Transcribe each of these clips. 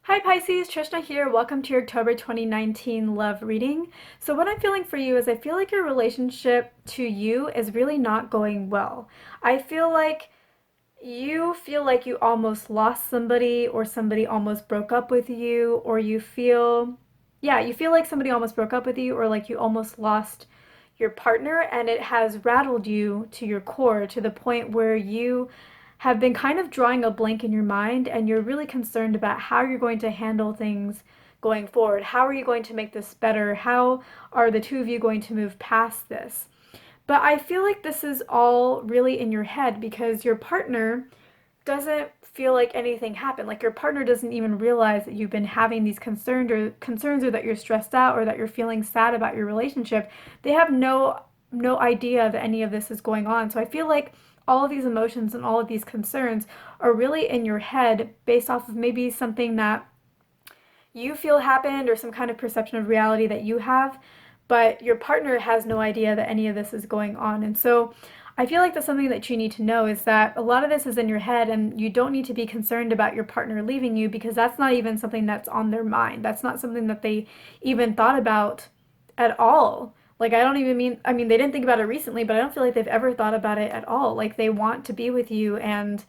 Hi Pisces, Trishna here. Welcome to your October 2019 love reading. So what I'm feeling for you is I feel like your relationship to you is really not going well. I feel like you almost lost somebody or somebody almost broke up with you or you feel like somebody almost broke up with you or like you almost lost your partner and it has rattled you to your core to the point where you have been kind of drawing a blank in your mind and you're really concerned about how you're going to handle things going forward. How are you going to make this better? How are the two of you going to move past this? But I feel like this is all really in your head because your partner doesn't feel like anything happened. Like your partner doesn't even realize that you've been having these concerns or that you're stressed out or that you're feeling sad about your relationship. They have no idea that any of this is going on. So I feel like all of these emotions and all of these concerns are really in your head based off of maybe something that you feel happened or some kind of perception of reality that you have, but your partner has no idea that any of this is going on. And so I feel like that's something that you need to know is that a lot of this is in your head and you don't need to be concerned about your partner leaving you because that's not even something that's on their mind. That's not something that they even thought about at all. Like I mean they didn't think about it recently, but I don't feel like they've ever thought about it at all. Like they want to be with you and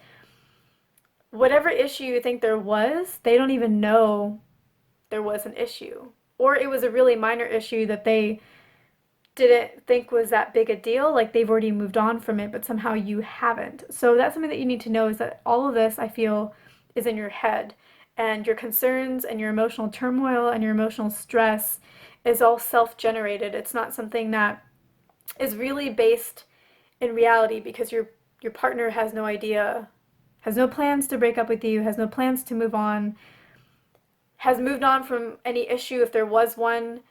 whatever issue you think there was, they don't even know there was an issue. Or it was a really minor issue that they didn't think was that big a deal, like they've already moved on from it, but somehow you haven't. So that's something that you need to know is that all of this, I feel, is in your head. And your concerns and your emotional turmoil and your emotional stress is all self generated. It's not something that is really based in reality because your partner has no idea, has no plans to break up with you, has no plans to move on, has moved on from any issue if there was one,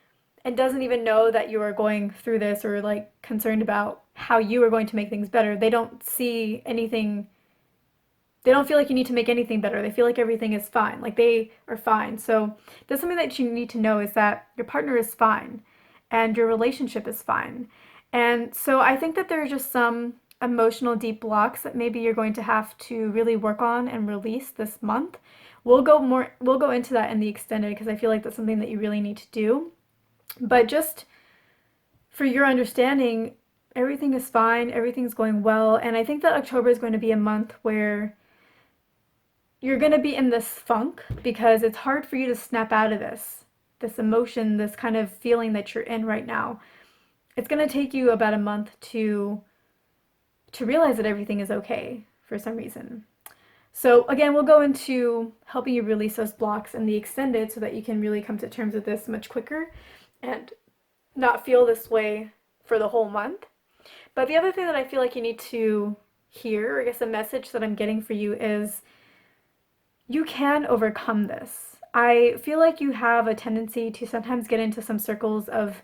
and doesn't even know that you are going through this or like concerned about how you are going to make things better. They don't see anything, they don't feel like you need to make anything better. They feel like everything is fine, like they are fine. So that's something that you need to know is that your partner is fine and your relationship is fine. And so I think that there are just some emotional deep blocks that maybe you're going to have to really work on and release this month. We'll go into that in the extended because I feel like that's something that you really need to do. But just for your understanding, everything is fine, everything's going well, and I think that October is going to be a month where you're going to be in this funk because it's hard for you to snap out of this emotion, this kind of feeling that you're in right now. It's going to take you about a month to realize that everything is okay for some reason. So again, we'll go into helping you release those blocks in the extended so that you can really come to terms with this much quicker and not feel this way for the whole month. But the other thing that I feel like you need to hear, or I guess the message that I'm getting for you is you can overcome this. I feel like you have a tendency to sometimes get into some circles of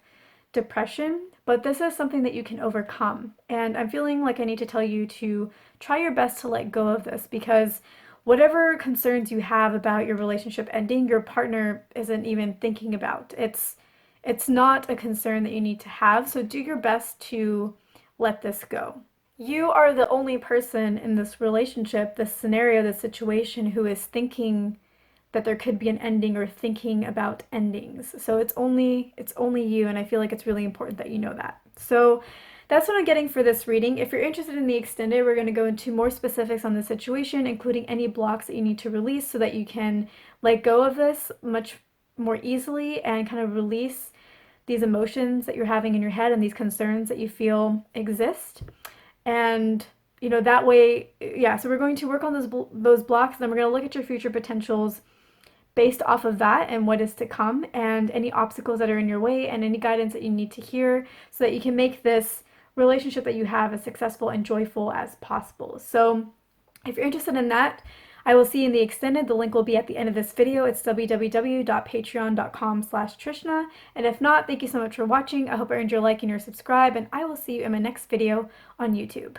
depression, but this is something that you can overcome. And I'm feeling like I need to tell you to try your best to let go of this because whatever concerns you have about your relationship ending, your partner isn't even thinking about. It's not a concern that you need to have, so do your best to let this go. You are the only person in this relationship, this scenario, this situation who is thinking that there could be an ending or thinking about endings. So it's only you, and I feel like it's really important that you know that. So that's what I'm getting for this reading. If you're interested in the extended, we're going to go into more specifics on the situation, including any blocks that you need to release so that you can let go of this much more easily and kind of release these emotions that you're having in your head and these concerns that you feel exist. And that way, yeah, so we're going to work on those blocks, and then we're going to look at your future potentials based off of that and what is to come and any obstacles that are in your way and any guidance that you need to hear so that you can make this relationship that you have as successful and joyful as possible. So if you're interested in that, I will see you in the extended. The link will be at the end of this video. It's www.patreon.com/Trishna. And if not, thank you so much for watching. I hope I earned your like and your subscribe, and I will see you in my next video on YouTube.